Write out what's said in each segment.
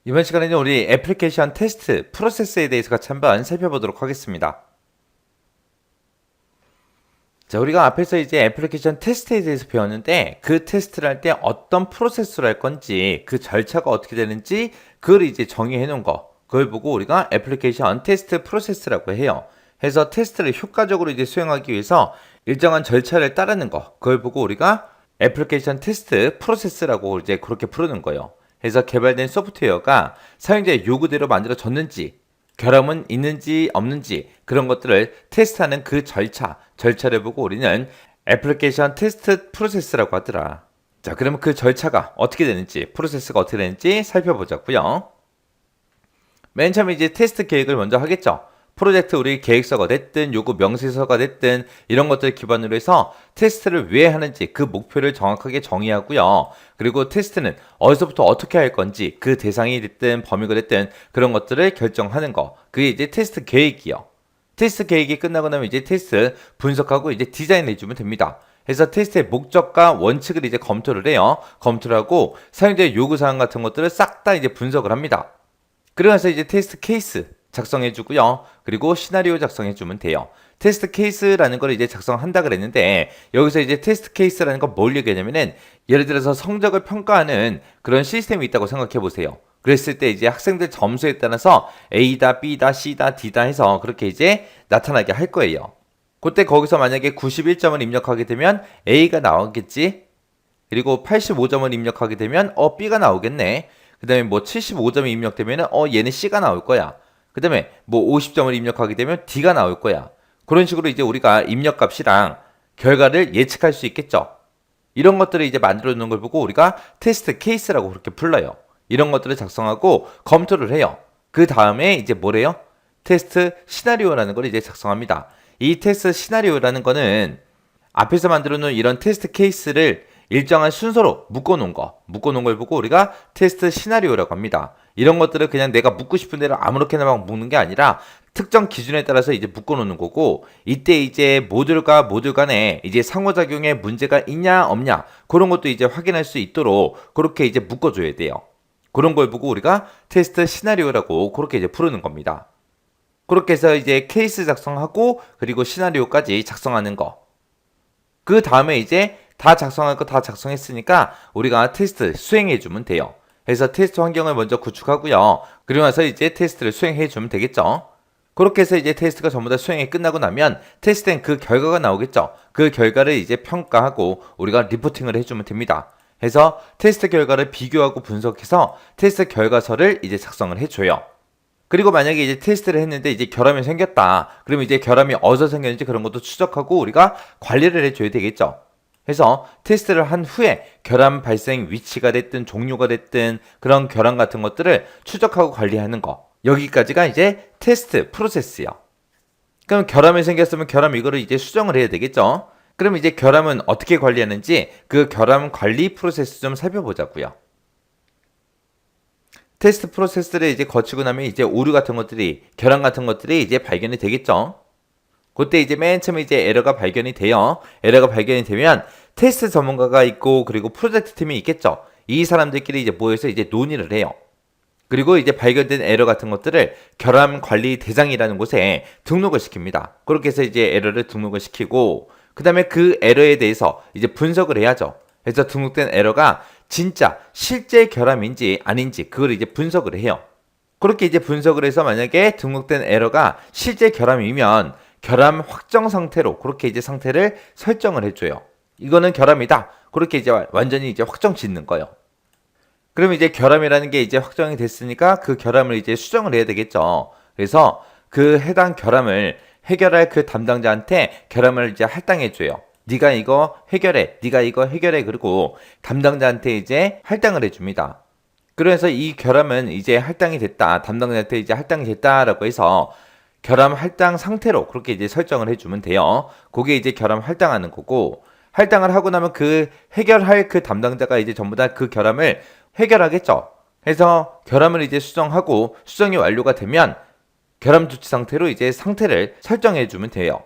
이번 시간에는 우리 애플리케이션 테스트 프로세스에 대해서 같이 한번 살펴보도록 하겠습니다. 자, 우리가 앞에서 이제 애플리케이션 테스트에 대해서 배웠는데 그 테스트를 할 때 어떤 프로세스로 할 건지 그 절차가 어떻게 되는지 그걸 이제 정의해 놓은 거, 그걸 보고 우리가 애플리케이션 테스트 프로세스라고 해요. 해서 테스트를 효과적으로 이제 수행하기 위해서 일정한 절차를 따르는 거, 그걸 보고 우리가 애플리케이션 테스트 프로세스라고 이제 그렇게 부르는 거예요. 해서 개발된 소프트웨어가 사용자의 요구대로 만들어졌는지, 결함은 있는지 없는지 그런 것들을 테스트하는 그 절차를 보고 우리는 애플리케이션 테스트 프로세스라고 하더라. 자, 그러면 그 절차가 어떻게 되는지, 프로세스가 어떻게 되는지 살펴보자고요. 맨 처음에 이제 테스트 계획을 먼저 하겠죠. 프로젝트 우리 계획서가 됐든 요구 명시서가 됐든 이런 것들을 기반으로 해서 테스트를 왜 하는지 그 목표를 정확하게 정의하고요. 그리고 테스트는 어디서부터 어떻게 할 건지 그 대상이 됐든 범위가 됐든 그런 것들을 결정하는 거. 그게 이제 테스트 계획이요. 테스트 계획이 끝나고 나면 이제 테스트 분석하고 이제 디자인해 주면 됩니다. 그래서 테스트의 목적과 원칙을 이제 검토를 해요. 검토를 하고 사용자의 요구사항 같은 것들을 싹 다 이제 분석을 합니다. 그러면서 이제 테스트 케이스 작성해주고요. 그리고 시나리오 작성해주면 돼요. 테스트 케이스라는 걸 이제 작성한다 그랬는데 여기서 이제 테스트 케이스라는 건 뭘 얘기하냐면은 예를 들어서 성적을 평가하는 그런 시스템이 있다고 생각해 보세요. 그랬을 때 이제 학생들 점수에 따라서 A다, B다, C다, D다 해서 그렇게 이제 나타나게 할 거예요. 그때 거기서 만약에 91점을 입력하게 되면 A가 나오겠지? 그리고 85점을 입력하게 되면 B가 나오겠네. 그 다음에 뭐 75점이 입력되면 얘는 C가 나올 거야. 그 다음에 뭐 50점을 입력하게 되면 D가 나올 거야. 그런 식으로 이제 우리가 입력값이랑 결과를 예측할 수 있겠죠. 이런 것들을 이제 만들어 놓은 걸 보고 우리가 테스트 케이스라고 그렇게 불러요. 이런 것들을 작성하고 검토를 해요. 그 다음에 이제 뭐래요? 테스트 시나리오라는 걸 이제 작성합니다. 이 테스트 시나리오라는 거는 앞에서 만들어 놓은 이런 테스트 케이스를 일정한 순서로 묶어놓은 걸 보고 우리가 테스트 시나리오라고 합니다. 이런 것들을 그냥 내가 묶고 싶은 대로 아무렇게나 막 묶는 게 아니라 특정 기준에 따라서 이제 묶어놓는 거고, 이때 이제 모듈과 모듈 간에 이제 상호작용에 문제가 있냐 없냐 그런 것도 이제 확인할 수 있도록 그렇게 이제 묶어줘야 돼요. 그런 걸 보고 우리가 테스트 시나리오라고 그렇게 이제 부르는 겁니다. 그렇게 해서 이제 케이스 작성하고 그리고 시나리오까지 작성하는 거. 그 다음에 이제 다 작성할 거 다 작성했으니까 우리가 테스트 수행해주면 돼요. 그래서 테스트 환경을 먼저 구축하고요. 그리고 나서 이제 테스트를 수행해주면 되겠죠. 그렇게 해서 이제 테스트가 전부 다 수행이 끝나고 나면 테스트된 그 결과가 나오겠죠. 그 결과를 이제 평가하고 우리가 리포팅을 해주면 됩니다. 그래서 테스트 결과를 비교하고 분석해서 테스트 결과서를 이제 작성을 해줘요. 그리고 만약에 이제 테스트를 했는데 이제 결함이 생겼다. 그러면 이제 결함이 어디서 생겼는지 그런 것도 추적하고 우리가 관리를 해줘야 되겠죠. 그래서 테스트를 한 후에 결함 발생 위치가 됐든 종류가 됐든 그런 결함 같은 것들을 추적하고 관리하는 거. 여기까지가 이제 테스트 프로세스요. 그럼 결함이 생겼으면 결함 이거를 이제 수정을 해야 되겠죠. 그럼 이제 결함은 어떻게 관리하는지 그 결함 관리 프로세스 좀 살펴보자고요. 테스트 프로세스를 이제 거치고 나면 이제 오류 같은 것들이, 결함 같은 것들이 이제 발견이 되겠죠. 그때 이제 맨 처음에 이제 에러가 발견이 돼요. 에러가 발견이 되면 테스트 전문가가 있고 그리고 프로젝트 팀이 있겠죠. 이 사람들끼리 이제 모여서 이제 논의를 해요. 그리고 이제 발견된 에러 같은 것들을 결함 관리 대상이라는 곳에 등록을 시킵니다. 그렇게 해서 이제 에러를 등록을 시키고 그 다음에 그 에러에 대해서 이제 분석을 해야죠. 그래서 등록된 에러가 진짜 실제 결함인지 아닌지 그걸 이제 분석을 해요. 그렇게 이제 분석을 해서 만약에 등록된 에러가 실제 결함이면 결함 확정 상태로 그렇게 이제 상태를 설정을 해줘요. 이거는 결함이다. 그렇게 이제 완전히 이제 확정 짓는 거예요. 그러면 이제 결함이라는 게 이제 확정이 됐으니까 그 결함을 이제 수정을 해야 되겠죠. 그래서 그 해당 결함을 해결할 그 담당자한테 결함을 이제 할당해줘요. 네가 이거 해결해. 네가 이거 해결해. 그리고 담당자한테 이제 할당을 해줍니다. 그래서 이 결함은 이제 할당이 됐다. 담당자한테 이제 할당이 됐다라고 해서 결함 할당 상태로 그렇게 이제 설정을 해주면 돼요. 그게 이제 결함 할당하는 거고, 할당을 하고 나면 그 해결할 그 담당자가 이제 전부 다 그 결함을 해결하겠죠. 그래서 결함을 이제 수정하고 수정이 완료가 되면 결함 조치 상태로 이제 상태를 설정해 주면 돼요.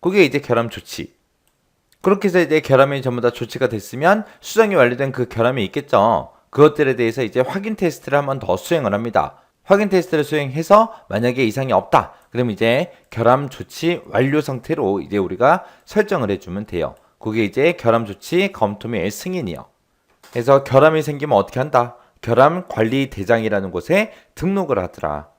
그게 이제 결함 조치. 그렇게 해서 이제 결함이 전부 다 조치가 됐으면 수정이 완료된 그 결함이 있겠죠. 그것들에 대해서 이제 확인 테스트를 한 번 더 수행을 합니다. 확인 테스트를 수행해서 만약에 이상이 없다. 그럼 이제 결함 조치 완료 상태로 이제 우리가 설정을 해주면 돼요. 그게 이제 결함 조치 검토 및 승인이요. 그래서 결함이 생기면 어떻게 한다? 결함 관리 대장이라는 곳에 등록을 하더라.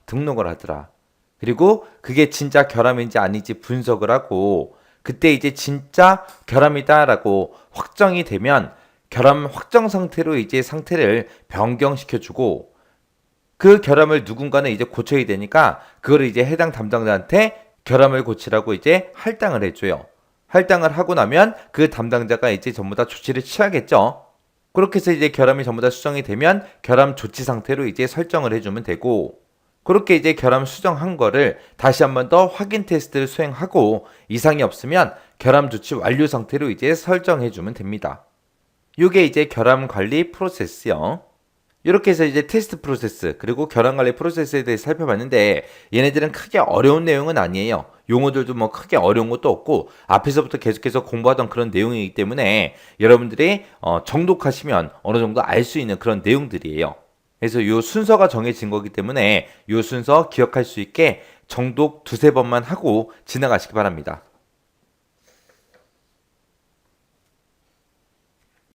그리고 그게 진짜 결함인지 아닌지 분석을 하고 그때 이제 진짜 결함이다라고 확정이 되면 결함 확정 상태로 이제 상태를 변경시켜주고 그 결함을 누군가는 이제 고쳐야 되니까 그거를 이제 해당 담당자한테 결함을 고치라고 이제 할당을 해줘요. 할당을 하고 나면 그 담당자가 이제 전부 다 조치를 취하겠죠. 그렇게 해서 이제 결함이 전부 다 수정이 되면 결함 조치 상태로 이제 설정을 해주면 되고 그렇게 이제 결함 수정한 거를 다시 한 번 더 확인 테스트를 수행하고 이상이 없으면 결함 조치 완료 상태로 이제 설정해주면 됩니다. 이게 이제 결함 관리 프로세스요. 이렇게 해서 이제 테스트 프로세스 그리고 결함 관리 프로세스에 대해서 살펴봤는데 얘네들은 크게 어려운 내용은 아니에요. 용어들도 뭐 크게 어려운 것도 없고 앞에서부터 계속해서 공부하던 그런 내용이기 때문에 여러분들이 정독하시면 어느 정도 알 수 있는 그런 내용들이에요. 그래서 이 순서가 정해진 거기 때문에 이 순서 기억할 수 있게 정독 두세 번만 하고 지나가시기 바랍니다.